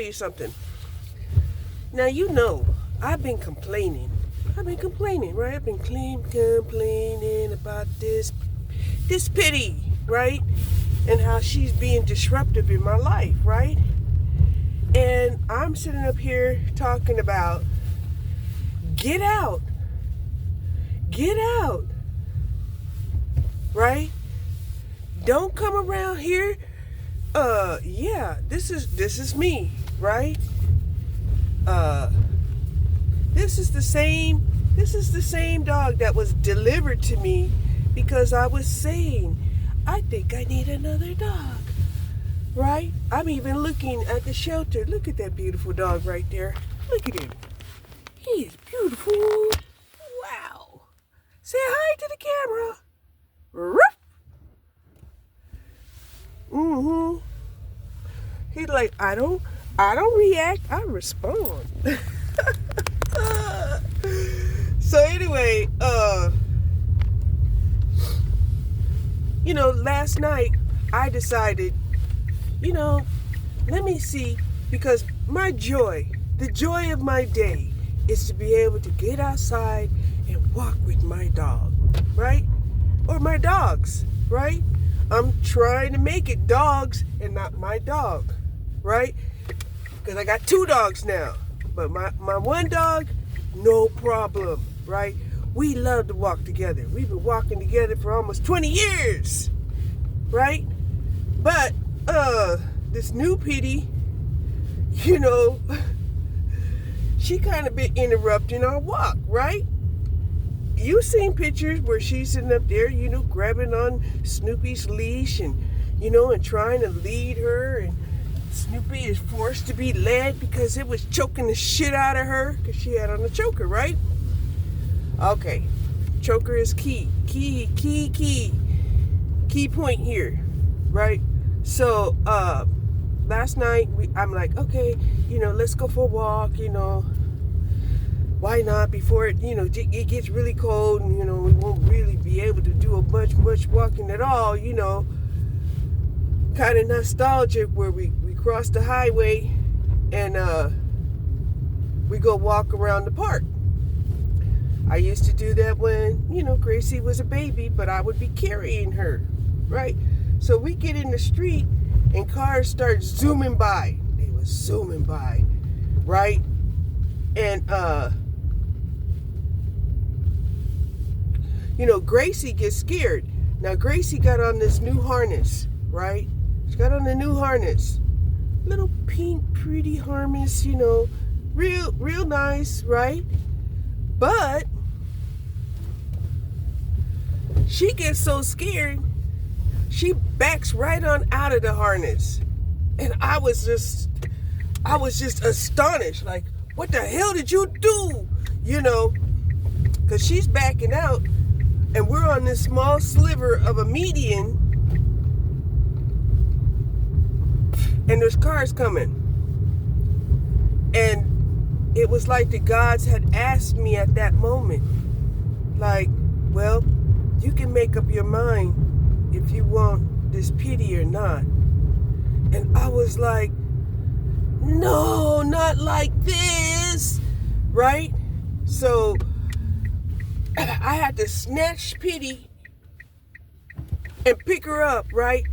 you something. Now, I've been complaining. Right? I've been complaining about this pittie, right? And how she's being disruptive in my life, right? And I'm sitting up here talking about, get out, right? Don't come around here. This is me, right? This is the same dog that was delivered to me because I was saying, I think I need another dog, right? I'm even looking at the shelter. Look at that beautiful dog right there. Look at him. He is beautiful. Wow. Say hi to the camera. Ruff. Mm-hmm. He's like, I don't react, I respond. So anyway, last night I decided, let me see, because the joy of my day is to be able to get outside and walk with my dog, right? Or my dogs, right? I'm trying to make it dogs and not my dog, right? Because I got 2 dogs now. But my one dog, no problem, right? We love to walk together. We've been walking together for almost 20 years, right? But this new pittie, she kind of been interrupting our walk, right? You've seen pictures where she's sitting up there, grabbing on Snoopy's leash and trying to lead her, and Snoopy is forced to be led because it was choking the shit out of her because she had on a choker, right? Okay, choker is key point here, right? So last night I'm like, okay, let's go for a walk, why not, before it gets really cold and we won't really be able to do much walking at all, kind of nostalgic where we cross the highway and we go walk around the park. I used to do that when Gracie was a baby, but I would be carrying her, right? So we get in the street and cars start zooming by. They were zooming by, right? And Gracie gets scared. Now Gracie got on this new harness, right? She got on the new harness. Little pink, pretty harness, real nice, right? But she gets so scared, she backs right on out of the harness. And I was just astonished, like, what the hell did you do? Because she's backing out, and we're on this small sliver of a median, and there's cars coming. And it was like the gods had asked me at that moment, like, well, you can make up your mind if you want this pittie or not. And I was like, no, not like this, right? So I had to snatch pittie and pick her up, right?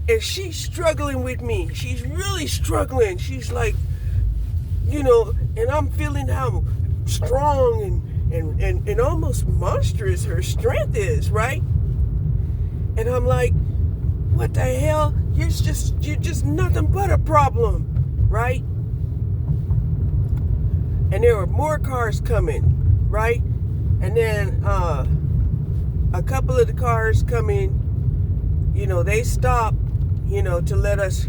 And she's struggling with me. She's really struggling. She's like, and I'm feeling how strong and almost monstrous her strength is, right? And I'm like, what the hell? You're just nothing but a problem, right? And there were more cars coming, right? And then a couple of the cars coming, they stopped, to let us,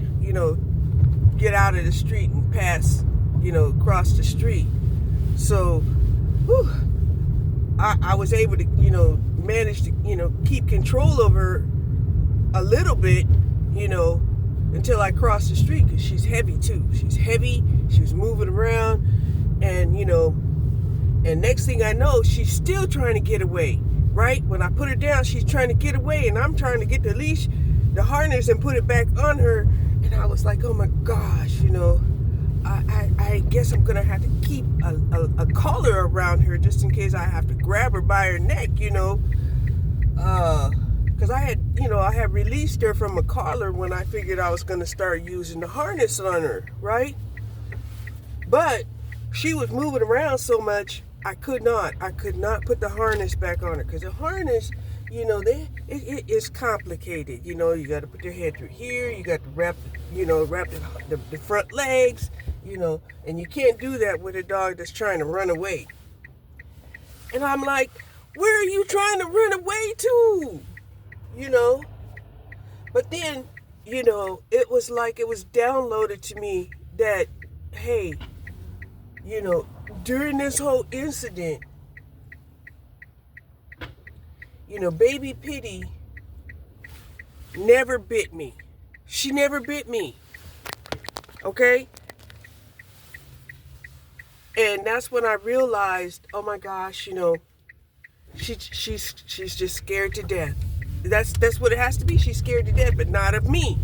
get out of the street and pass, cross the street. So, I was able to, manage to, keep control over a little bit, until I crossed the street, because she's heavy too. She's heavy. She was moving around, and, and next thing I know, she's still trying to get away, right? When I put her down, she's trying to get away, and I'm trying to get the leash, the harness, and put it back on her. And I was like, oh my gosh, I guess I'm gonna have to keep a collar around her just in case I have to grab her by her neck, because I had released her from a collar when I figured I was gonna start using the harness on her, right? But she was moving around so much, I could not put the harness back on her, because the harness, it's complicated. You got to put your head through here. You got to wrap the front legs, and you can't do that with a dog that's trying to run away. And I'm like, where are you trying to run away to? But then, it was like it was downloaded to me that, hey, during this whole incident, baby Pittie never bit me. She never bit me. Okay? And that's when I realized, oh my gosh, she's just scared to death. That's what it has to be. She's scared to death, but not of me.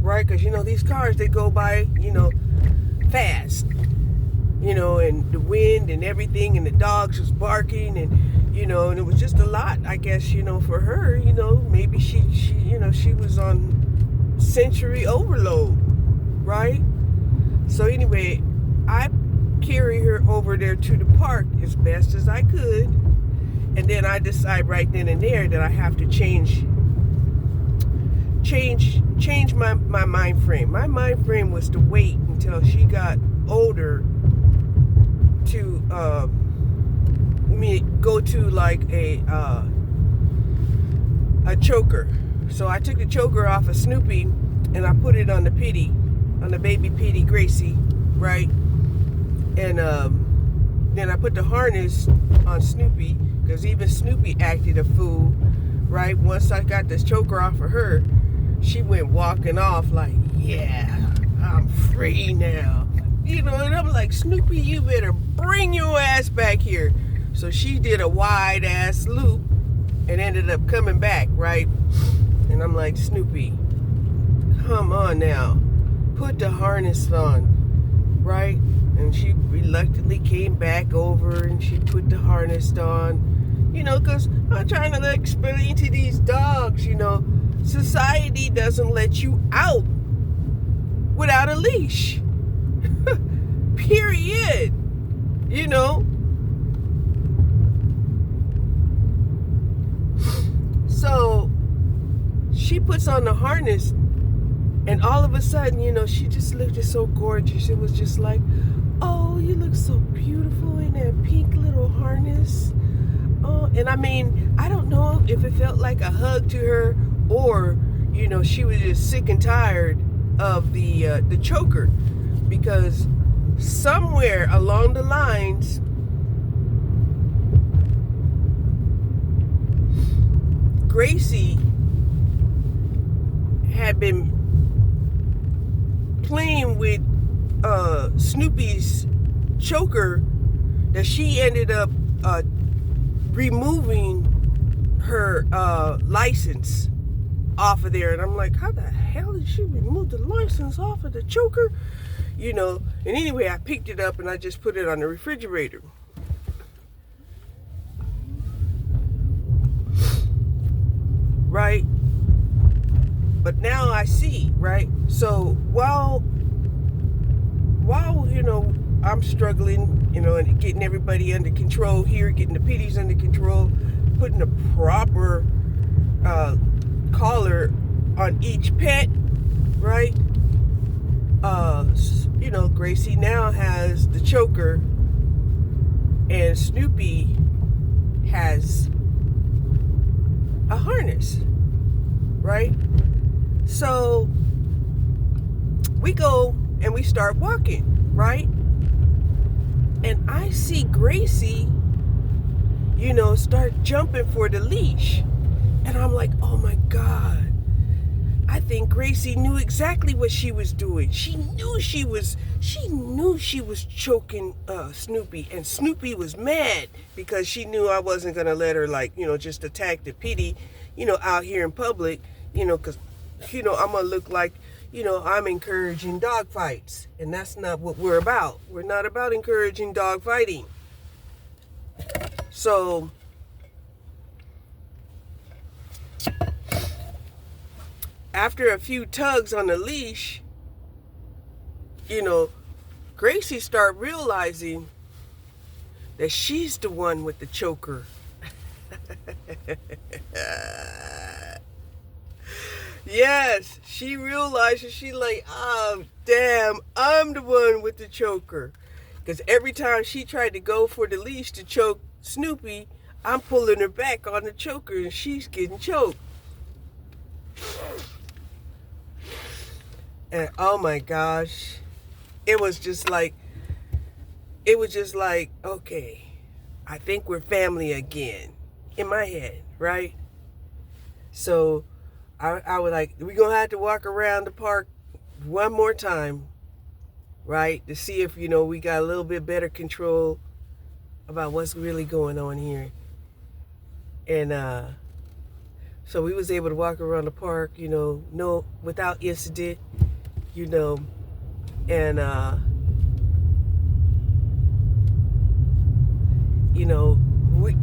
Right? Because, these cars, they go by, fast. And the wind and everything, and the dogs was barking, and and it was just a lot, I guess, for her, maybe she was on sensory overload, right? So anyway, I carry her over there to the park as best as I could, and then I decide right then and there that I have to change my mind frame. My mind frame was to wait until she got older to go to like a choker. So I took the choker off of Snoopy and I put it on the Pittie, on the baby Pittie, Gracie, right? And then I put the harness on Snoopy, because even Snoopy acted a fool, right? Once I got this choker off of her, she went walking off like, yeah, I'm free now. And I'm like, Snoopy, you better bring your ass back here. So she did a wide ass loop and ended up coming back, right? And I'm like, Snoopy, come on now, put the harness on, right? And she reluctantly came back over and she put the harness on, because I'm trying to explain to these dogs, society doesn't let you out without a leash. Period. So she puts on the harness, and all of a sudden, she just looked just so gorgeous. It was just like, oh, you look so beautiful in that pink little harness. Oh, and I don't know if it felt like a hug to her, or she was just sick and tired of the choker, because somewhere along the lines, Gracie had been playing with Snoopy's choker, that she ended up removing her license off of there. And I'm like, how the hell did she remove the license off of the choker? And anyway, I picked it up and I just put it on the refrigerator. Right? But now I see, right? So while I'm struggling, and getting everybody under control here, getting the Pitties under control, putting the proper collar on each pet, right? Gracie now has the choker, and Snoopy has a harness, right? So we go and we start walking, right? And I see Gracie, start jumping for the leash. And I'm like, oh my God. I think Gracie knew exactly what she was doing. She knew she was choking Snoopy, and Snoopy was mad because she knew I wasn't gonna let her just attack the Pittie, out here in public, because I'm gonna look like, I'm encouraging dog fights. And that's not what we're about. We're not about encouraging dog fighting. So, after a few tugs on the leash, Gracie started realizing that she's the one with the choker. Yes, she realized that she like, oh, damn, I'm the one with the choker. Because every time she tried to go for the leash to choke Snoopy, I'm pulling her back on the choker and she's getting choked. And oh my gosh, it was just like, okay, I think we're family again in my head, right? So I was like, we're going to have to walk around the park one more time, right? To see if, we got a little bit better control about what's really going on here. And so we was able to walk around the park, no, without incident, and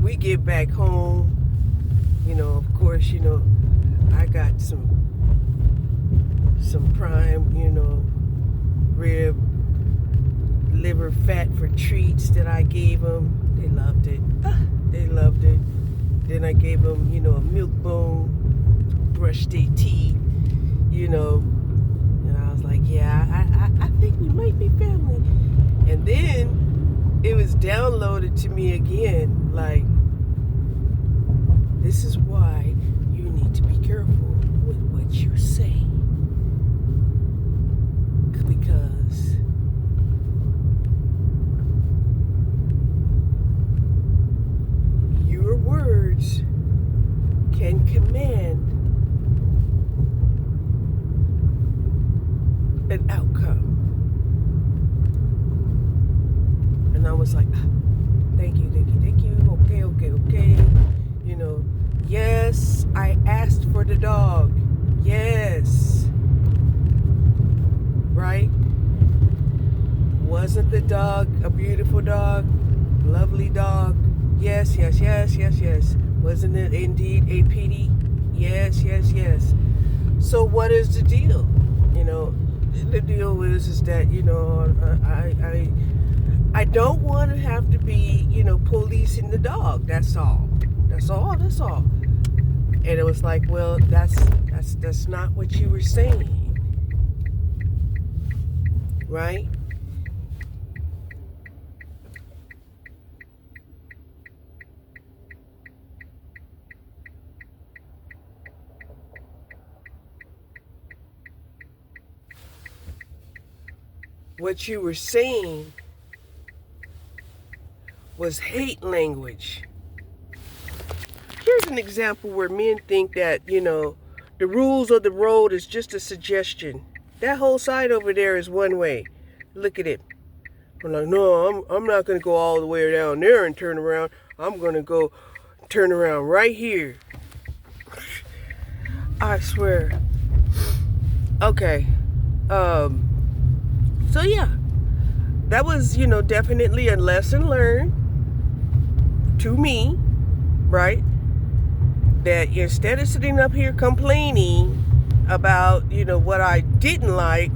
we get back home, of course, I got some prime, rib, liver fat for treats that I gave them. They loved it. They loved it. Then I gave them, a milk bone, brushed their teeth, and I was like, yeah, I think we might be family. And then it was downloaded to me again, like, this is why you need to be careful with what you say. Because your words can command an outcome. And I was like, thank you. Okay. Yes, I asked for the dog. Yes. Right? Wasn't the dog a beautiful dog? Lovely dog? Yes. Wasn't it indeed a pittie? Yes. So what is the deal? The deal is that, I don't want to have to be, policing the dog. That's all. And it was like, well, that's not what you were saying. Right? What you were saying was hate language. Here's an example where men think that, the rules of the road is just a suggestion. That whole side over there is one way. Look at it. I'm like, no, I'm not going to go all the way down there and turn around. I'm going to go turn around right here. I swear. Okay. So yeah, that was, definitely a lesson learned to me, right? That instead of sitting up here complaining about, what I didn't like,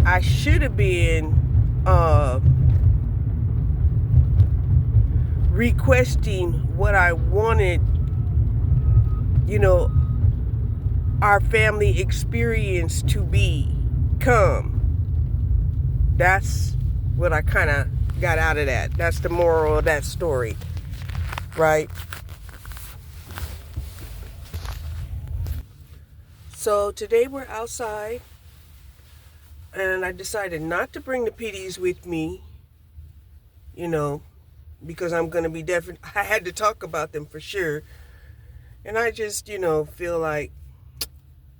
I should have been requesting what I wanted, our family experience to become. That's what I kind of got out of that. That's the moral of that story, right? So today we're outside, and I decided not to bring the pitties with me, because I'm going to be I had to talk about them for sure. And I just, feel like,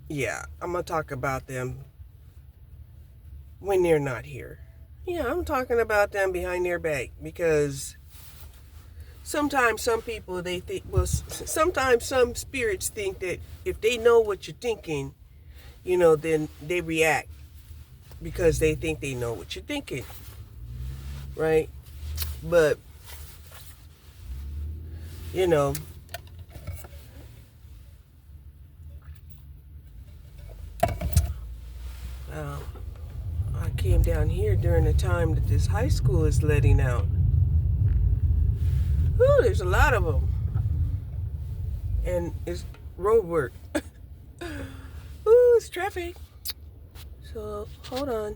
yeah, I'm going to talk about them when they're not here. Yeah, I'm talking about them behind their back, because sometimes some people, sometimes some spirits think that if they know what you're thinking, then they react because they think they know what you're thinking, right? But, I came down here during the time that this high school is letting out. Ooh, there's a lot of them. And it's road work. Ooh, it's traffic. So, hold on.